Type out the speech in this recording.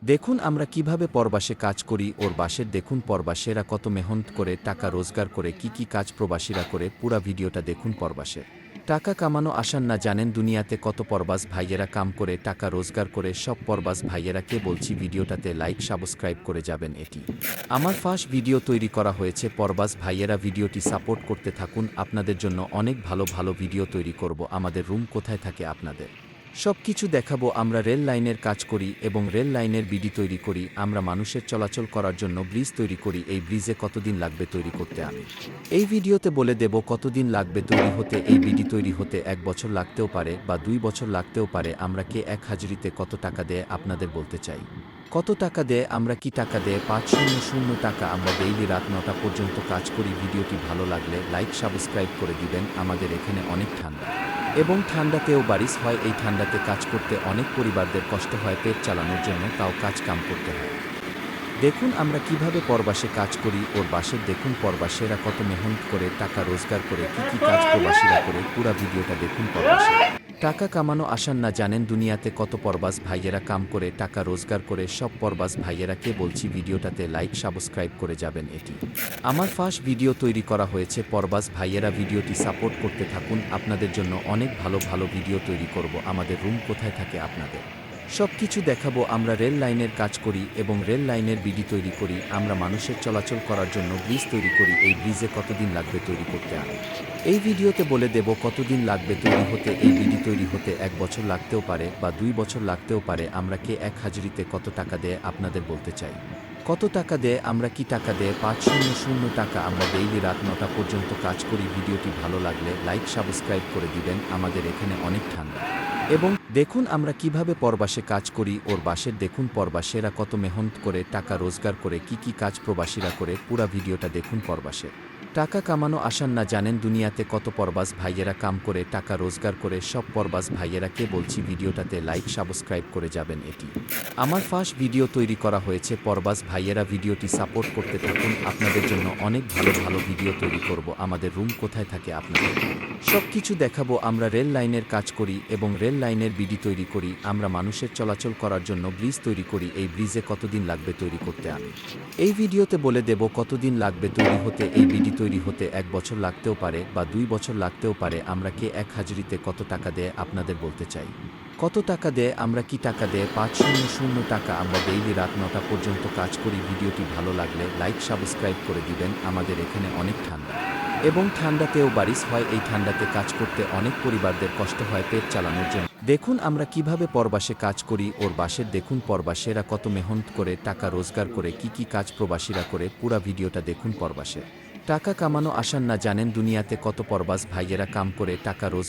দেখুন আমরা কিভাবে পরবাসে কাজ করি ওর বাসের দেখুন পরবাসীরা কত মেহনত করে টাকা রোজগার করে কি কাজ প্রবাসীরা করে পুরা ভিডিওটা দেখুন পরবাসের টাকা কামানো আসান না জানেন দুনিয়াতে কত পরবাস ভাইয়েরা কাম করে টাকা রোজগার করে সব পরবাস ভাইয়েরা কে বলছি ভিডিওটাতে লাইক সাবস্ক্রাইব করে যাবেন এটি আমার ফার্স্ট ভিডিও তৈরি করা হয়েছে পরবাস ভাইয়েরা ভিডিওটি সাপোর্ট করতে থাকুন আপনাদের জন্য অনেক ভালো ভালো ভিডিও তৈরি করব আমাদের রুম কোথায় থাকে আপনাদের সব কিছু দেখাবো আমরা রেল লাইনের কাজ করি এবং রেল লাইনের বিডি তৈরি করি আমরা মানুষের চলাচল করার জন্য ব্রিজ তৈরি করি এই ব্রিজে কতদিন লাগবে তৈরি করতে আমি এই ভিডিওতে বলে দেব কতদিন লাগবে তৈরি হতে এই বিডি তৈরি হতে 1 বছর লাগতেও পারে বা 2 বছর লাগতেও পারে আমরা কে এক হাজরিতে কত টাকা দেয় আপনাদের বলতে চাই কত টাকা দেয় আমরা কি টাকা দেয় 500 টাকা আমরা ডেইলি রাত 9টা পর্যন্ত কাজ করি ভিডিওটি ভালো লাগলে লাইক সাবস্ক্রাইব করে দিবেন আমাদের এখানে অনেক ঠান্ডা এবং ঠান্ডাতেও বারিশ হয় এই ঠান্ডাতে কাজ করতে অনেক পরিবারদের কষ্ট হয় পেট চালানোর জন্য তাও কাজ কাম করতে হয় দেখুন আমরা কিভাবে পরবাসে কাজ করি ওর বাসের দেখুন পরবাসীরা কত মেহনত করে টাকা রোজগার করে কি কাজ প্রবাসীরা করে পুরা ভিডিওটা দেখুন পরবাসী টাকা কামানো আসান না জানেন দুনিয়াতে কত পরবাস ভাইয়েরা কাম করে টাকা রোজগার করে সব পরবাস ভাইয়েরা কে বলছি ভিডিওটাতে লাইক সাবস্ক্রাইব করে যাবেন এটি আমার ফার্স্ট ভিডিও তৈরি করা হয়েছে পরবাস ভাইয়েরা ভিডিওটি সাপোর্ট করতে থাকুন আপনাদের জন্য অনেক ভালো ভালো ভিডিও তৈরি করব আমাদের রুম কোথায় থাকে আপনাদের সব কিছু দেখাবো আমরা রেল লাইনের কাজ করি এবং রেল লাইনের বিডি তৈরি করি আমরা মানুষের চলাচল করার জন্য ব্রিজ তৈরি করি এই ব্রিজে কতদিন লাগবে তৈরি করতে আমি এই ভিডিওতে বলে দেব কতদিন লাগবে তৈরি হতে এই বিডি তৈরি হতে 1 বছর লাগতেও পারে বা 2 বছর লাগতেও পারে আমরা কে এক হাজরিতে কত টাকা দেয় আপনাদের বলতে চাই কত টাকা দেয় আমরা কি টাকা দেয় 500 টাকা আমরা ডেইলি রাত 9টা পর্যন্ত কাজ করি ভিডিওটি ভালো লাগলে লাইক সাবস্ক্রাইব করে দিবেন আমাদের এখানে অনেক ঠান্ডা এবং দেখুন আমরা কিভাবে পরবাসে কাজ করি ওর বাসের দেখুন পরবাসীরা কত মেহনত করে টাকা রোজগার করে কি কাজ প্রবাসীরা করে পুরা ভিডিওটা দেখুন পরবাসের টাকা কামানো আসান না জানেন দুনিয়াতে কত পরবাস ভাইয়েরা কাম করে টাকা রোজগার করে সব পরবাস ভাইয়েরা কে বলছি ভিডিওটাতে লাইক সাবস্ক্রাইব করে যাবেন এটি আমার ফার্স্ট ভিডিও তৈরি করা হয়েছে পরবাস ভাইয়েরা ভিডিওটি সাপোর্ট করতে থাকুন আপনাদের জন্য অনেক ভালো ভালো ভিডিও তৈরি করব আমাদের রুম কোথায় থাকে আপনাদের সব কিছু দেখাবো আমরা রেল লাইনের কাজ করি এবং রেল লাইনের বিডি তৈরি করি আমরা মানুষের চলাচল করার জন্য ব্রিজ তৈরি করি এই ব্রিজে কতদিন লাগবে তৈরি করতে আমি এই ভিডিওতে বলে দেব কতদিন লাগবে তৈরি হতে এই বিডি তৈরি হতে 1 বছর লাগতেও পারে বা 2 বছর লাগতেও পারে আমরা কে এক হাজরিতে কত টাকা দেয় আপনাদের বলতে চাই কত টাকা দেয় আমরা কি টাকা দেয় 500 টাকা আমরা ডেইলি রাত 9টা পর্যন্ত কাজ করি ভিডিওটি ভালো লাগলে লাইক সাবস্ক্রাইব করে দিবেন আমাদের এখানে অনেক ঠান্ডা এবং ঠান্ডাতেও বারিশ হয় এই ঠান্ডাতে কাজ করতে অনেক পরিবারদের কষ্ট হয় পেট চালানোর জন্য দেখুন আমরা কিভাবে পরবাসে কাজ করি ওর বাসের দেখুন পরবাসীরা কত মেহনত করে টাকা রোজগার করে কি কাজ প্রবাসীরা করে পুরা ভিডিওটা দেখুন পরবাসে টাকা কামানো আসান না জানেন দুনিয়াতে কত পরবাস ভাইয়েরা কাম করে টাকা রোজ